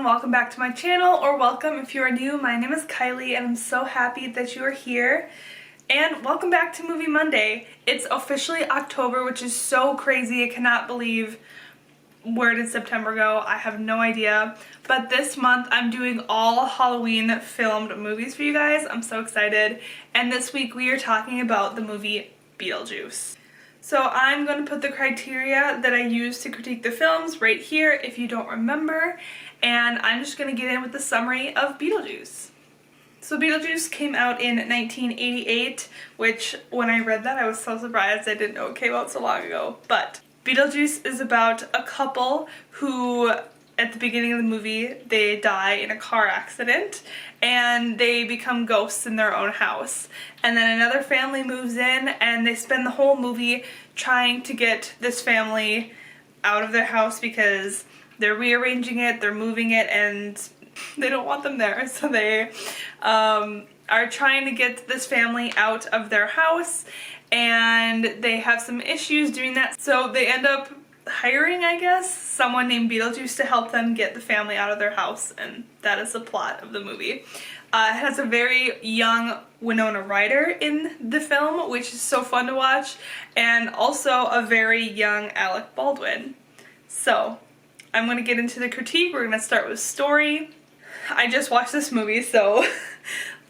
everyone, welcome back to my channel, or welcome if you are new. My name is Kylie and I'm so happy that you are here. And welcome back to Movie Monday. It's officially October, which is so crazy. I cannot believe where did September go. I have no idea. But this month I'm doing all Halloween filmed movies for you guys. I'm so excited. And this week we are talking about the movie Beetlejuice. So I'm going to put the criteria that I use to critique the films right here if you don't remember, and I'm just going to get in with the summary of Beetlejuice. So Beetlejuice came out in 1988, which when I read that I was so surprised. I didn't know it came out so long ago. But Beetlejuice is about a couple who, at the beginning of the movie, they die in a car accident and they become ghosts in their own house. And then another family moves in and they spend the whole movie trying to get this family out of their house because they're rearranging it, they're moving it, and they don't want them there. So they are trying to get this family out of their house, and they have some issues doing that. So they end up hiring, I guess, someone named Beetlejuice to help them get the family out of their house, and that is the plot of the movie. It has a very young Winona Ryder in the film, which is so fun to watch, and also a very young Alec Baldwin. So, I'm going to get into the critique. We're going to start with story. I just watched this movie, so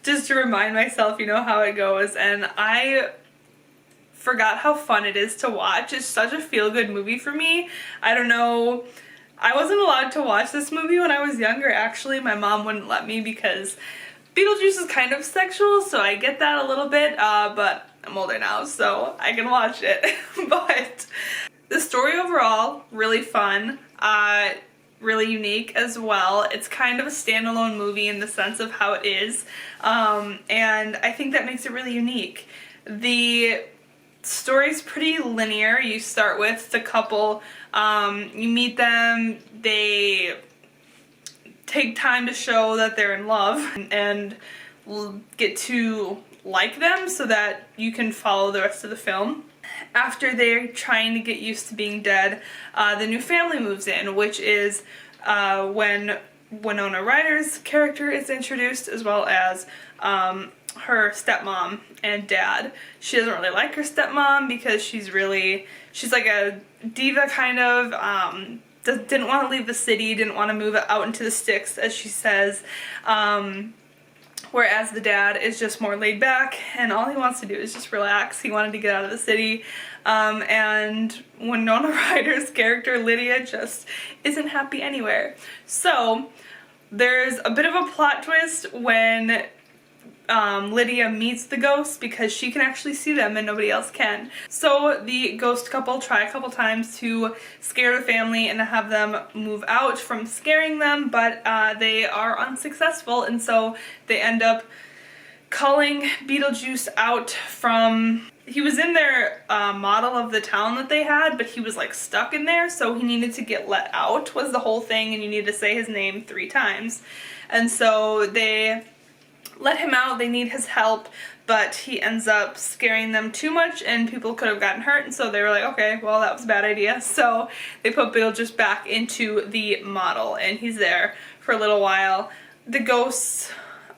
just to remind myself, you know, how it goes, and I forgot how fun it is to watch. It's such a feel-good movie for me. I don't know, I wasn't allowed to watch this movie when I was younger, actually. My mom wouldn't let me because Beetlejuice is kind of sexual, so I get that a little bit, but I'm older now, so I can watch it. But the story overall, really fun, really unique as well. It's kind of a standalone movie in the sense of how it is, and I think that makes it really unique. The story's pretty linear. You start with the couple, you meet them, they take time to show that they're in love and get to like them so that you can follow the rest of the film. After they're trying to get used to being dead, the new family moves in, which is when Winona Ryder's character is introduced, as well as her stepmom and dad. She doesn't really like her stepmom because she's like a diva kind of, didn't want to leave the city, didn't want to move out into the sticks, as she says, whereas the dad is just more laid back and all he wants to do is just relax. He wanted to get out of the city, and Winona Ryder's character Lydia just isn't happy anywhere. So there's a bit of a plot twist when Lydia meets the ghosts, because she can actually see them and nobody else can. So the ghost couple try a couple times to scare the family and to have them move out from scaring them, but they are unsuccessful, and so they end up calling Beetlejuice out from... He was in their model of the town that they had, but he was like stuck in there, so he needed to get let out was the whole thing, and you need to say his name 3 times. And so they let him out, they need his help, but he ends up scaring them too much and people could have gotten hurt, and so they were like, okay, well, that was a bad idea. So they put Beetlejuice back into the model and he's there for a little while. The ghosts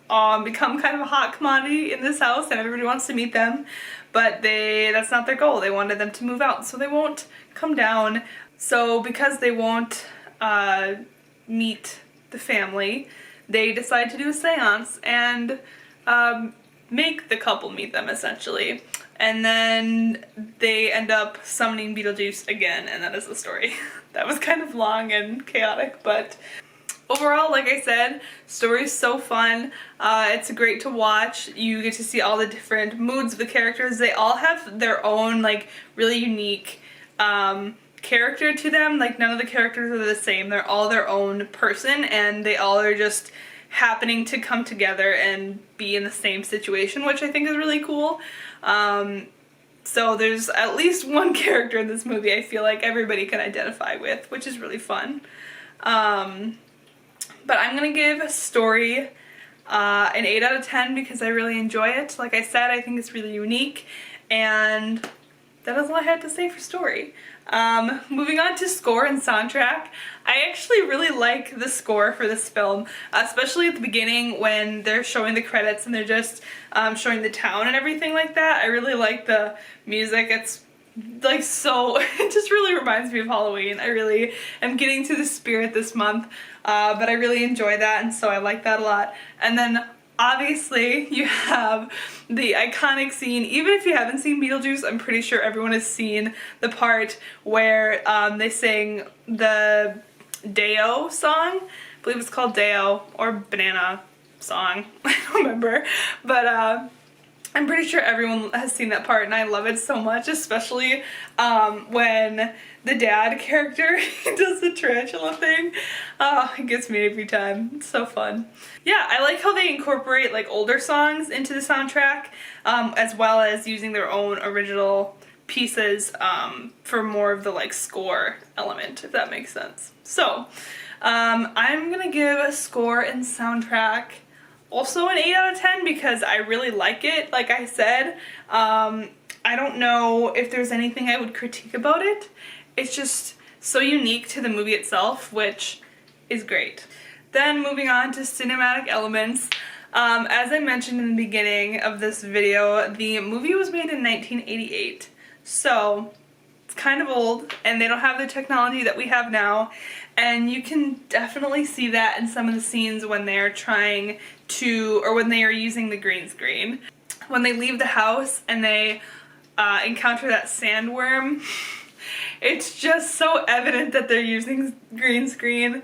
become kind of a hot commodity in this house and everybody wants to meet them, but that's not their goal. They wanted them to move out, so they won't come down. So because they won't meet the family, they decide to do a seance and make the couple meet them, essentially. And then they end up summoning Beetlejuice again, and that is the story. That was kind of long and chaotic, but overall, like I said, story's so fun. It's great to watch. You get to see all the different moods of the characters. They all have their own, like, really unique character to them. Like, none of the characters are the same. They're all their own person, and they all are just happening to come together and be in the same situation, which I think is really cool. So there's at least one character in this movie I feel like everybody can identify with, which is really fun. But I'm gonna give story an 8 out of 10 because I really enjoy it. Like I said, I think it's really unique, and that is all I had to say for story. Moving on to score and soundtrack, I actually really like the score for this film, especially at the beginning when they're showing the credits and they're just showing the town and everything like that. I really like the music. It's like so, it just really reminds me of Halloween. I really am getting to the spirit this month, but I really enjoy that, and so I like that a lot. And then obviously, you have the iconic scene. Even if you haven't seen Beetlejuice, I'm pretty sure everyone has seen the part where they sing the Deo song. I believe it's called Deo, or Banana song. I don't remember. But I'm pretty sure everyone has seen that part, and I love it so much, especially when the dad character does the tarantula thing. Oh, it gets me every time. It's so fun. Yeah, I like how they incorporate like older songs into the soundtrack, as well as using their own original pieces for more of the like score element, if that makes sense. So, I'm gonna give a score and soundtrack also an 8 out of 10 because I really like it. Like I said, I don't know if there's anything I would critique about it. It's just so unique to the movie itself, which is great. Then moving on to cinematic elements. As I mentioned in the beginning of this video, the movie was made in 1988. So it's kind of old, and they don't have the technology that we have now. And you can definitely see that in some of the scenes when they're trying to, or when they are using the green screen. When they leave the house and they encounter that sandworm, it's just so evident that they're using green screen.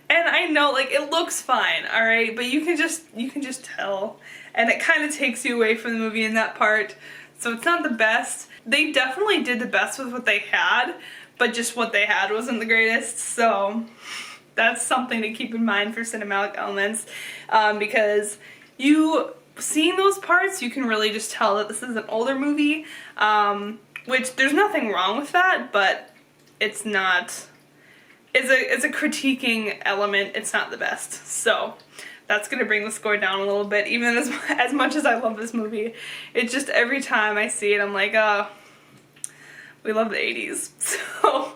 And I know, like, it looks fine, alright, but you can just tell. And it kind of takes you away from the movie in that part. So it's not the best. They definitely did the best with what they had, but just what they had wasn't the greatest. So that's something to keep in mind for cinematic elements, because seeing those parts, you can really just tell that this is an older movie, which there's nothing wrong with that, but it's not, it's a critiquing element, it's not the best. So that's gonna bring the score down a little bit, even as much as I love this movie. It's just every time I see it, I'm like, we love the 80s. So,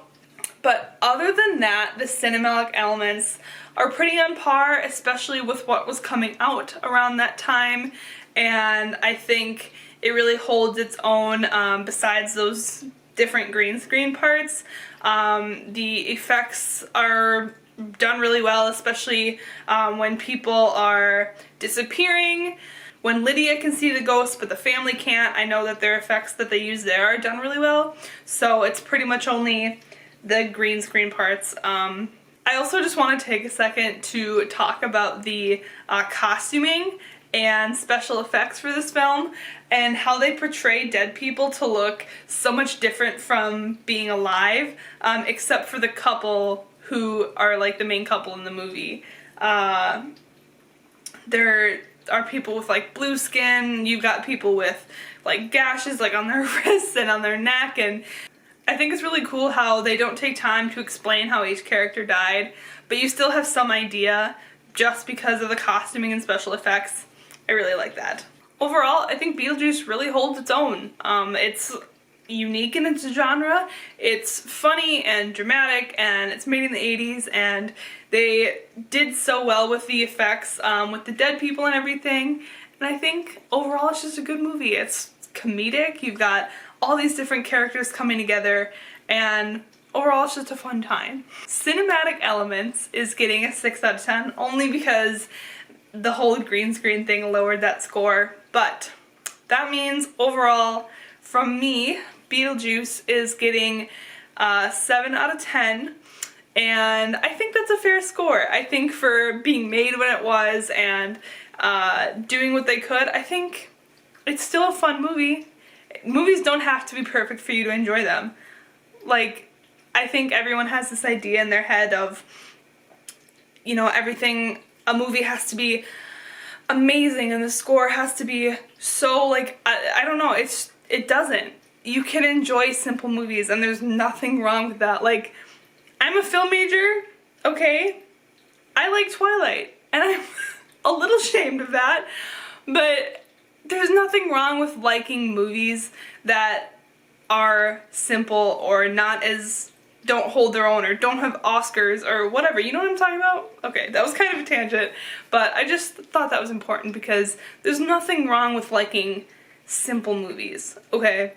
but other than that, the cinematic elements are pretty on par, especially with what was coming out around that time, and I think it really holds its own besides those different green screen parts. The effects are done really well, especially when people are disappearing. When Lydia can see the ghost but the family can't, I know that their effects that they use there are done really well. So it's pretty much only the green screen parts. I also just want to take a second to talk about the costuming and special effects for this film and how they portray dead people to look so much different from being alive, except for the couple who are like the main couple in the movie. There are people with like blue skin, you've got people with like gashes like on their wrists and on their neck, and I think it's really cool how they don't take time to explain how each character died, but you still have some idea just because of the costuming and special effects. I really like that. Overall, I think Beetlejuice really holds its own. It's unique in its genre, it's funny and dramatic, and it's made in the 80s, and they did so well with the effects, with the dead people and everything, and I think overall it's just a good movie. It's comedic, you've got all these different characters coming together, and overall it's just a fun time. Cinematic Elements is getting a 6 out of 10, only because the whole green screen thing lowered that score, but that means overall, from me, Beetlejuice is getting 7 out of 10, and I think that's a fair score. I think for being made when it was and doing what they could, I think it's still a fun movie. Movies don't have to be perfect for you to enjoy them. Like, I think everyone has this idea in their head of, you know, everything, a movie has to be amazing and the score has to be so, like, I don't know, it doesn't. You can enjoy simple movies and there's nothing wrong with that. Like, I'm a film major, okay? I like Twilight and I'm a little ashamed of that, but there's nothing wrong with liking movies that are simple or not as, don't hold their own or don't have Oscars or whatever. You know what I'm talking about? Okay, that was kind of a tangent, but I just thought that was important because there's nothing wrong with liking simple movies, okay?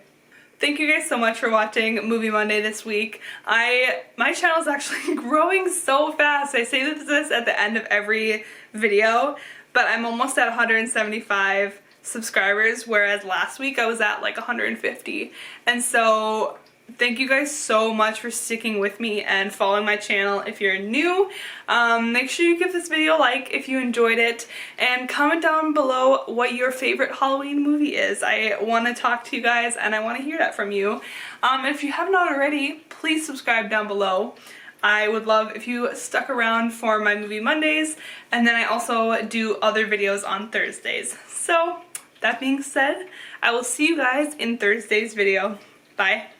Thank you guys so much for watching Movie Monday this week. My channel is actually growing so fast. I say this at the end of every video, but I'm almost at 175 subscribers, whereas last week I was at like 150. And so thank you guys so much for sticking with me and following my channel. If you're new, make sure you give this video a like if you enjoyed it, and comment down below what your favorite Halloween movie is. I want to talk to you guys and I want to hear that from you. If you have not already, please subscribe down below. I would love if you stuck around for my Movie Mondays, and then I also do other videos on Thursdays. So that being said, I will see you guys in Thursday's video. Bye.